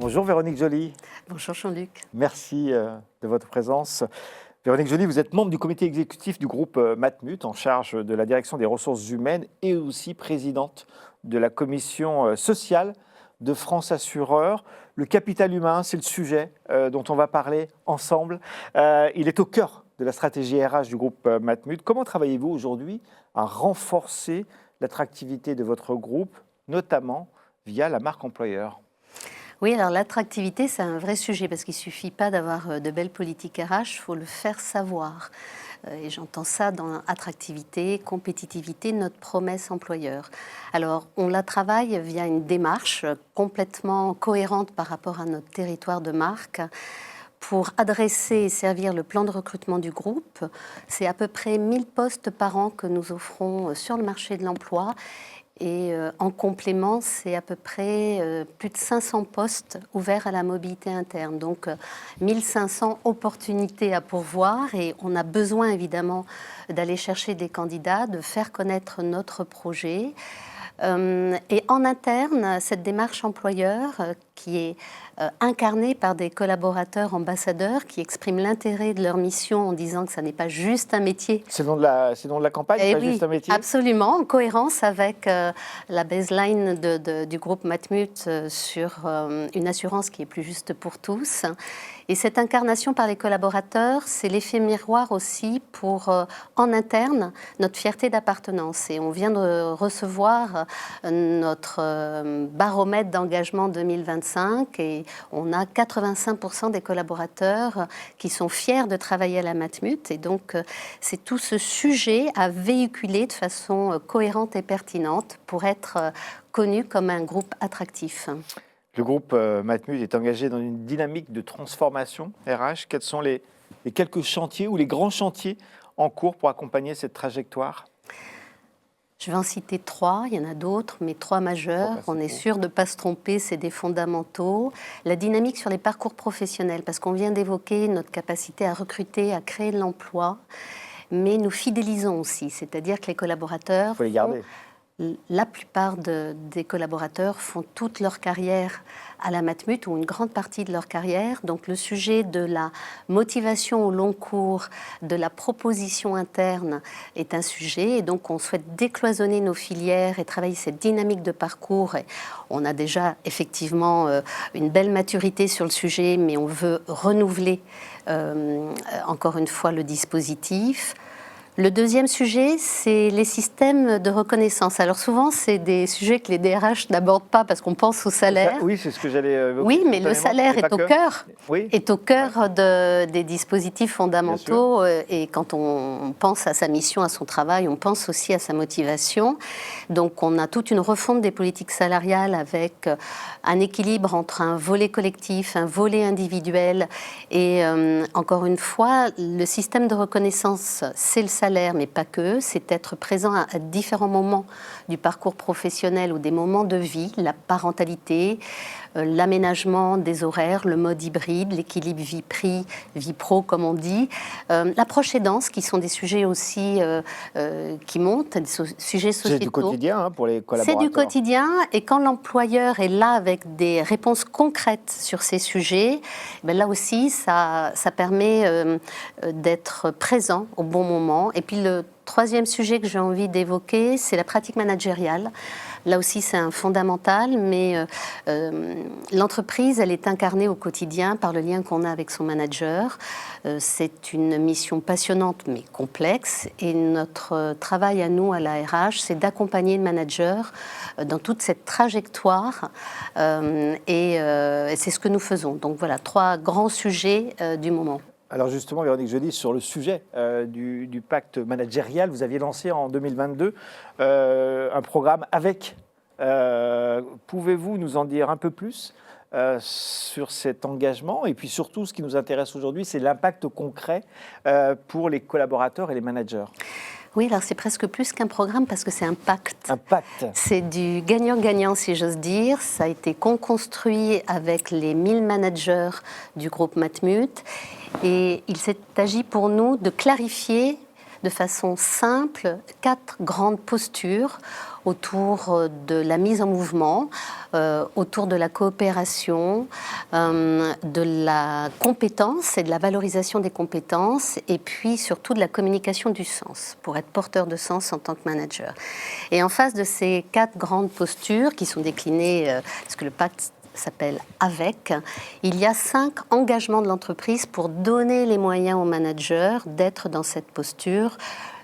Bonjour Véronique Joly. Bonjour Jean-Luc. Merci de votre présence. Véronique Joly, vous êtes membre du comité exécutif du groupe Matmut en charge de la direction des ressources humaines et aussi présidente de la commission sociale de France Assureur. Le capital humain, c'est le sujet dont on va parler ensemble. Il est au cœur de la stratégie RH du groupe Matmut. Comment travaillez-vous aujourd'hui à renforcer l'attractivité de votre groupe, notamment via la marque employeur ? Oui, alors l'attractivité, c'est un vrai sujet parce qu'il ne suffit pas d'avoir de belles politiques RH, il faut le faire savoir. Et j'entends ça dans attractivité, compétitivité, notre promesse employeur. Alors, on la travaille via une démarche complètement cohérente par rapport à notre territoire de marque pour adresser et servir le plan de recrutement du groupe. C'est à peu près 1000 postes par an que nous offrons sur le marché de l'emploi. Et en complément, c'est à peu près plus de 500 postes ouverts à la mobilité interne. Donc 1500 opportunités à pourvoir et on a besoin évidemment d'aller chercher des candidats, de faire connaître notre projet. Et en interne, cette démarche employeur qui est incarnée par des collaborateurs ambassadeurs qui expriment l'intérêt de leur mission en disant que ça n'est pas juste un métier. C'est le nom de la campagne, pas oui, juste un métier. Absolument, en cohérence avec la baseline du groupe Matmut sur une assurance qui est plus juste pour tous. Et cette incarnation par les collaborateurs, c'est l'effet miroir aussi pour, en interne, notre fierté d'appartenance. Et on vient de recevoir notre baromètre d'engagement 2025 et on a 85% des collaborateurs qui sont fiers de travailler à la Matmut. Et donc, c'est tout ce sujet à véhiculer de façon cohérente et pertinente pour être connu comme un groupe attractif. Le groupe Matmut est engagé dans une dynamique de transformation RH. Quels sont les quelques chantiers ou les grands chantiers en cours pour accompagner cette trajectoire ? Je vais en citer 3, il y en a d'autres, mais 3 majeurs. On est sûr de ne pas se tromper, c'est des fondamentaux. La dynamique sur les parcours professionnels, parce qu'on vient d'évoquer notre capacité à recruter, à créer de l'emploi, mais nous fidélisons aussi, c'est-à-dire que les collaborateurs... Il faut les garder. La plupart des collaborateurs font toute leur carrière à la Matmut ou une grande partie de leur carrière. Donc le sujet de la motivation au long cours, de la proposition interne est un sujet. Et donc on souhaite décloisonner nos filières et travailler cette dynamique de parcours. Et on a déjà effectivement une belle maturité sur le sujet, mais on veut renouveler encore une fois le dispositif. Le deuxième sujet, c'est les systèmes de reconnaissance. Alors souvent, c'est des sujets que les DRH n'abordent pas parce qu'on pense au salaire. Oui, c'est ce que j'allais évoquer. Oui, mais le salaire est au cœur des dispositifs fondamentaux. Et quand on pense à sa mission, à son travail, on pense aussi à sa motivation. Donc on a toute une refonte des politiques salariales avec un équilibre entre un volet collectif, un volet individuel. Et encore une fois, le système de reconnaissance, c'est le salaire, mais pas que, c'est être présent à différents moments du parcours professionnel ou des moments de vie, la parentalité, l'aménagement des horaires, le mode hybride, l'équilibre vie-prix, vie-pro, comme on dit, la proche aidance, qui sont des sujets aussi qui montent, des sujets sociétaux. C'est du quotidien pour les collaborateurs. C'est du quotidien, et quand l'employeur est là avec des réponses concrètes sur ces sujets, ben là aussi, ça permet d'être présent au bon moment. Et puis le troisième sujet que j'ai envie d'évoquer, c'est la pratique managériale. Là aussi, c'est un fondamental, mais l'entreprise, elle est incarnée au quotidien par le lien qu'on a avec son manager. C'est une mission passionnante, mais complexe. Et notre travail à nous, à la RH, c'est d'accompagner le manager dans toute cette trajectoire. Et c'est ce que nous faisons. Donc voilà, 3 grands sujets du moment. Alors justement, Véronique Joly, sur le sujet du pacte managérial, vous aviez lancé en 2022 un programme avec. Pouvez-vous nous en dire un peu plus sur cet engagement? Et puis surtout, ce qui nous intéresse aujourd'hui, c'est l'impact concret pour les collaborateurs et les managers. Oui, alors c'est presque plus qu'un programme parce que c'est un pacte. Un pacte. C'est du gagnant-gagnant, si j'ose dire. Ça a été co-construit avec les 1000 managers du groupe Matmut. Et il s'est agi pour nous de clarifier, de façon simple 4 grandes postures autour de la mise en mouvement, autour de la coopération, de la compétence et de la valorisation des compétences, et puis surtout de la communication du sens, pour être porteur de sens en tant que manager. Et en face de ces 4 grandes postures, qui sont déclinées, parce que le pacte s'appelle AVEC, il y a 5 engagements de l'entreprise pour donner les moyens aux managers d'être dans cette posture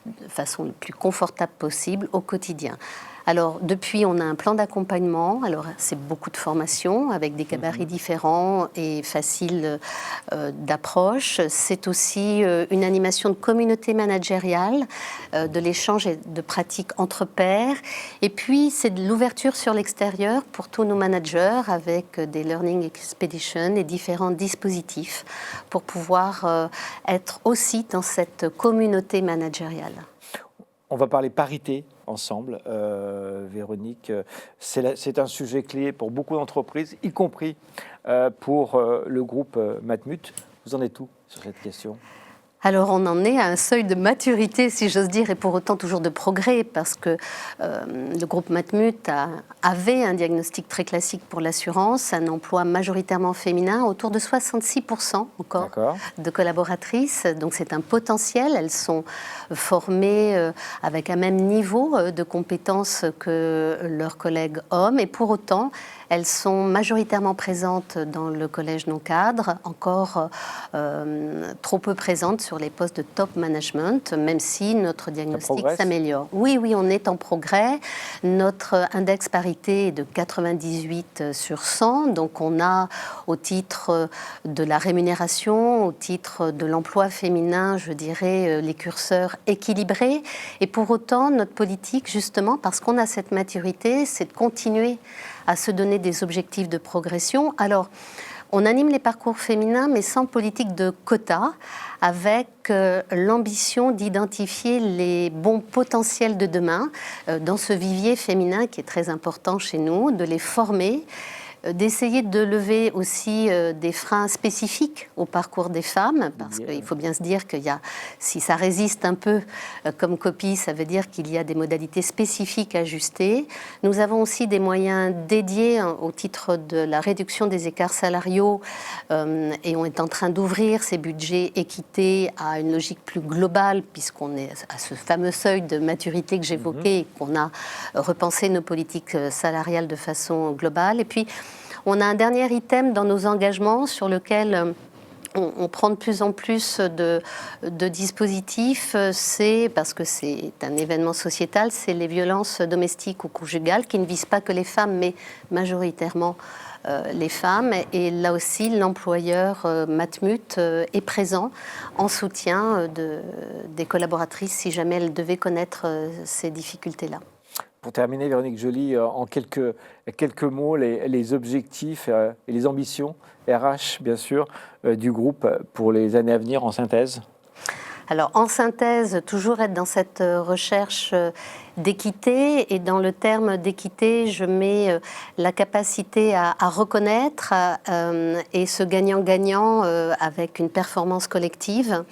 de façon la plus confortable possible au quotidien. Alors, depuis, on a un plan d'accompagnement. Alors, c'est beaucoup de formations avec des gabarits différents et faciles d'approche. C'est aussi une animation de communauté managériale, de l'échange et de pratiques entre pairs. Et puis, c'est de l'ouverture sur l'extérieur pour tous nos managers avec des Learning Expeditions et différents dispositifs pour pouvoir être aussi dans cette communauté managériale. On va parler parité ensemble, Véronique. C'est un sujet clé pour beaucoup d'entreprises, y compris pour le groupe Matmut. Vous en êtes où sur cette question ? Alors on en est à un seuil de maturité, si j'ose dire, et pour autant toujours de progrès, parce que le groupe Matmut avait un diagnostic très classique pour l'assurance, un emploi majoritairement féminin, autour de 66% encore de collaboratrices. Donc c'est un potentiel, elles sont formées avec un même niveau de compétences que leurs collègues hommes, et pour autant, elles sont majoritairement présentes dans le collège non-cadre, encore trop peu présentes sur les postes de top management, même si notre diagnostic s'améliore. Oui, on est en progrès. Notre index parité est de 98 sur 100, donc on a au titre de la rémunération, au titre de l'emploi féminin, je dirais, les curseurs équilibrés. Et pour autant, notre politique, justement, parce qu'on a cette maturité, c'est de continuer à se donner des objectifs de progression. Alors, on anime les parcours féminins, mais sans politique de quotas, avec l'ambition d'identifier les bons potentiels de demain dans ce vivier féminin qui est très important chez nous, de les former, d'essayer de lever aussi des freins spécifiques au parcours des femmes, parce qu'il faut bien se dire qu'il y a, si ça résiste un peu comme copie, ça veut dire qu'il y a des modalités spécifiques ajustées. Nous avons aussi des moyens dédiés au titre de la réduction des écarts salariaux et on est en train d'ouvrir ces budgets équité à une logique plus globale, puisqu'on est à ce fameux seuil de maturité que j'évoquais et qu'on a repensé nos politiques salariales de façon globale. Et puis, on a un dernier item dans nos engagements sur lequel on prend de plus en plus de dispositifs, c'est parce que c'est un événement sociétal, c'est les violences domestiques ou conjugales qui ne visent pas que les femmes, mais majoritairement les femmes. Et là aussi, l'employeur Matmut est présent en soutien des collaboratrices si jamais elles devaient connaître ces difficultés-là. Pour terminer, Véronique Joly, en quelques mots, les objectifs et les ambitions RH, bien sûr, du groupe pour les années à venir en synthèse. Alors, en synthèse, toujours être dans cette recherche d'équité, et dans le terme d'équité, je mets la capacité à reconnaître et ce gagnant-gagnant avec une performance collective.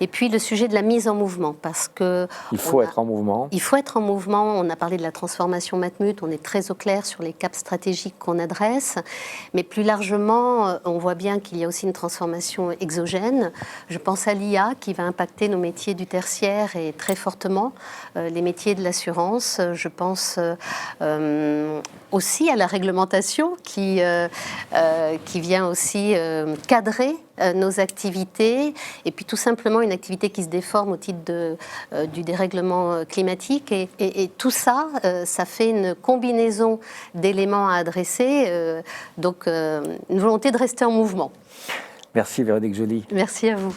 Et puis le sujet de la mise en mouvement, parce que il faut être en mouvement. Il faut être en mouvement. On a parlé de la transformation Matmut, on est très au clair sur les caps stratégiques qu'on adresse, mais plus largement, on voit bien qu'il y a aussi une transformation exogène. Je pense à l'IA qui va impacter nos métiers du tertiaire et très fortement les métiers de l'assurance. Je pense aussi à la réglementation qui vient aussi cadrer nos activités, et puis tout simplement une activité qui se déforme au titre du dérèglement climatique, et tout ça, ça fait une combinaison d'éléments à adresser, donc une volonté de rester en mouvement. Merci Véronique Joly. Merci à vous.